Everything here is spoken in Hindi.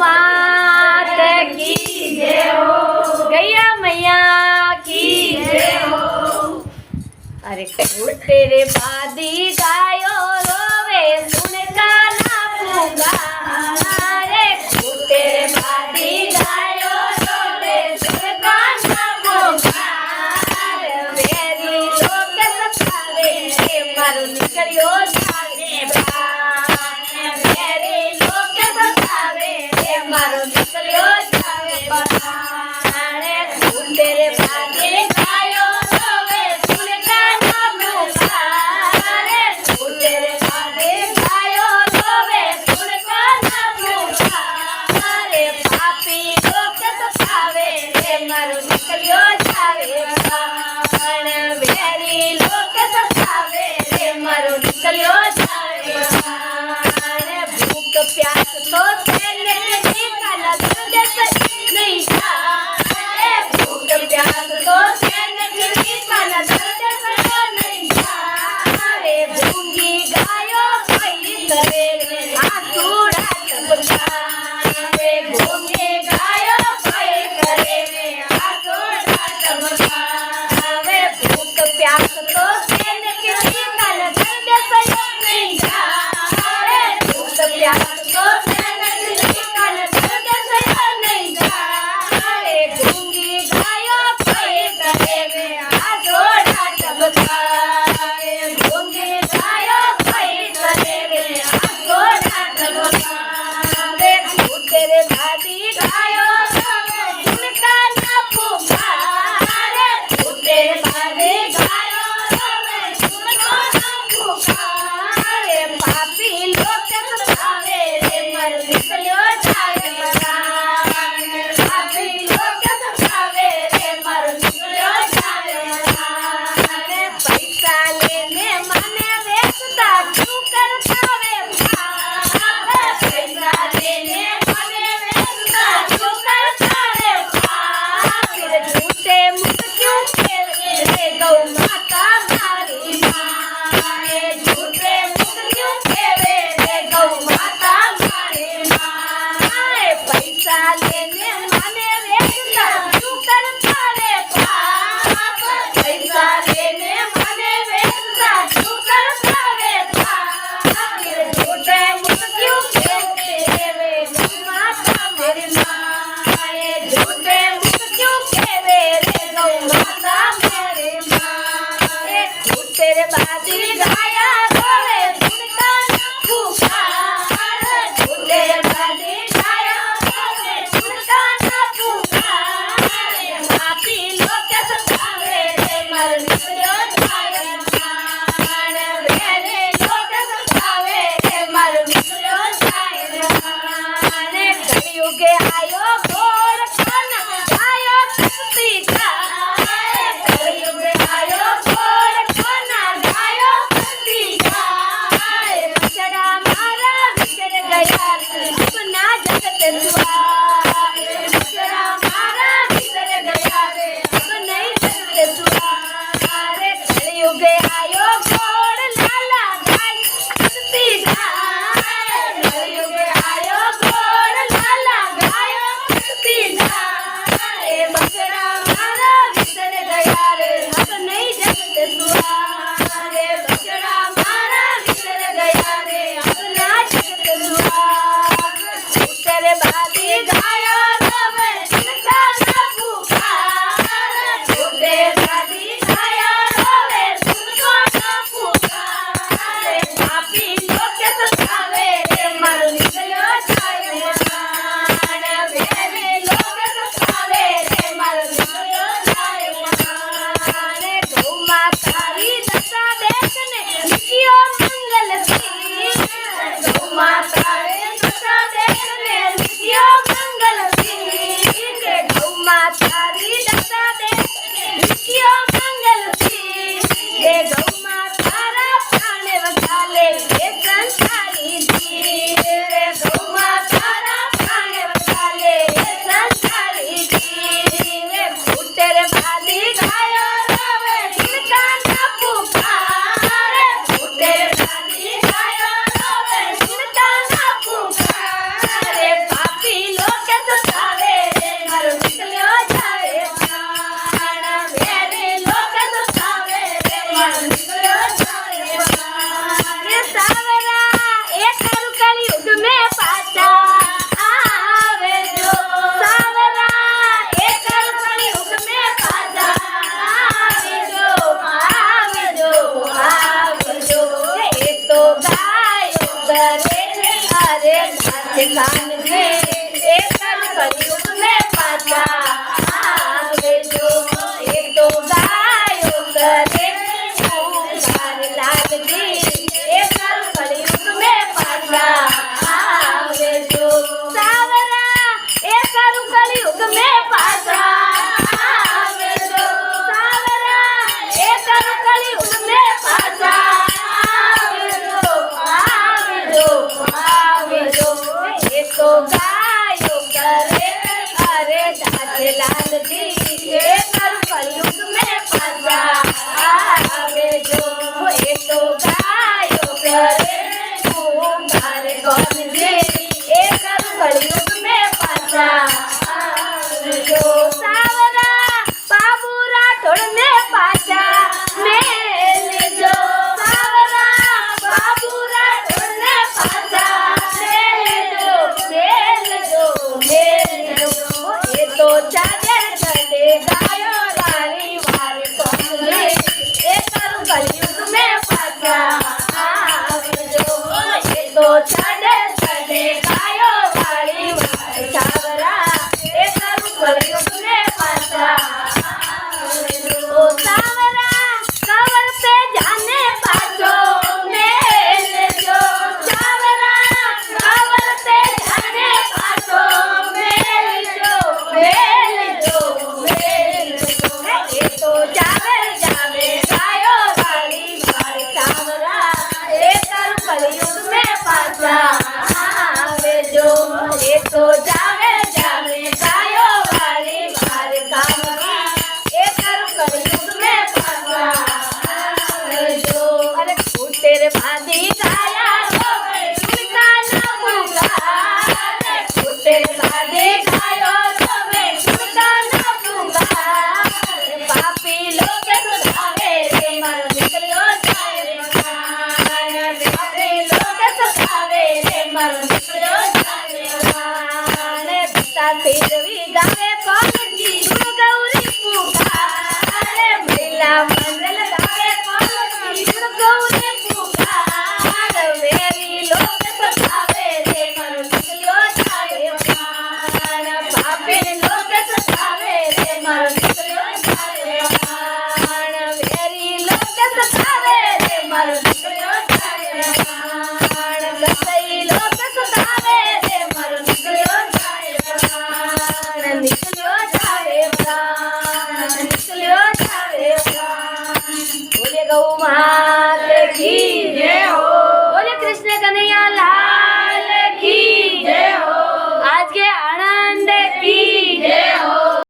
मात की जय हो, गैया मैया की जय हो। अरे तेरे बादी गायो रोवे सुन का ना पुकारा रे, तेरे बादी गायो रोवे सुन का ना पुकारा, वेरी लोग सतावे रे मारो निकलियो जागे बाहर, वेरी लोग सतावे रे मारो निकलियो जागे बाहर, तेरे बादी गायो रोवे सुन का ना पुकारा, तेरे बादी गायो रोवे सुन का ना पुकारा, पापी लोग सतावे रे मारो निकलियो जागे बाहर, वेरी लोग सतावे रे मारो निकलियो जागे बाहर, भूख प्यास तो तेरे निकाला दर्द नहीं था, भूख प्यास तो तेरे निकाला दर्द नहीं था, रे गूंगी गायो कोई करे आंसू रात बता, रे गूंगी गायो कोई करे आंसू रात बता, वे भूख प्यास तो तेरे निकाला दर्द नहीं था, भूख प्यास तो तेरे निकाला दर्द नहीं था, रे गूंगी गायो कोई करे आंसू रात बता, रे गूंगी गायो कोई करे आंसू रात बता, रे तेरे बादी गायो सुनता ना पुकारे, तेरे बादी गायो सुनता ना पुकारे, पापी लोग सतावे रे मर निकलियो जागे बाहर, पापी लोग सतावे रे मर निकलियो जागे बाहर, पैसा लेने माने वेचता क्यों करता वे पाप, पैसा लेने माने वेचता क्यों करता वे पाप, झूठे मुख क्यों खेले रे गौ माता मारी माँ, झूठे मुख क्यों खेले रे गौ माता मारी माँ, पैसा लेने माने वेचता क्यों करता वे पाप, पैसा लेने माने वेचता क्यों करता वे पाप, झूठे मुख क्यों खेले रे गौ माता मेरी माँ, झूठे मुख क्यों खेले रे गौ माता मेरी माँ, तेरे बादी गाया रोवे सुनता ना पुकारा, तेरे बादी गाया रोवे सुनता ना पुकारा, पापी लोग सतावे रे मर निकलियो जागे बाहर, वेरे लोग सतावे रे मर निकलियो जागे बाहर, कलयुग आयो घोर खाना आयो कुत्ती का, कलयुग आयो घोर खाना आयो कुत्ती का, बछड़ा मारा बिछड़ गया अपना जगत दुआर, बछड़ा मारा बिछड़ गया रे अपने जगत दुआर, कलयुग आयो घोर लाला गाय कुत्ती का, कलयुग आयो घोर लाला गाय कुत्ती का, बछड़ा मारा बिछड़ गया रे अपने जगत दुआर, बछड़ा मारा बिछड़ गया रे अपना जगत दुआर, तेरे बादी परेशान जी ए कलयुग में पाछा आवे जो ए तो गायो करे पुकार लाल जी ए कलयुग में पाछा आवे जो सावरा ए कलयुग में पाछा आवे जो सावरा ए कलयुग में पाछा तो गायो करे अरे दास लाल जी ए कलयुग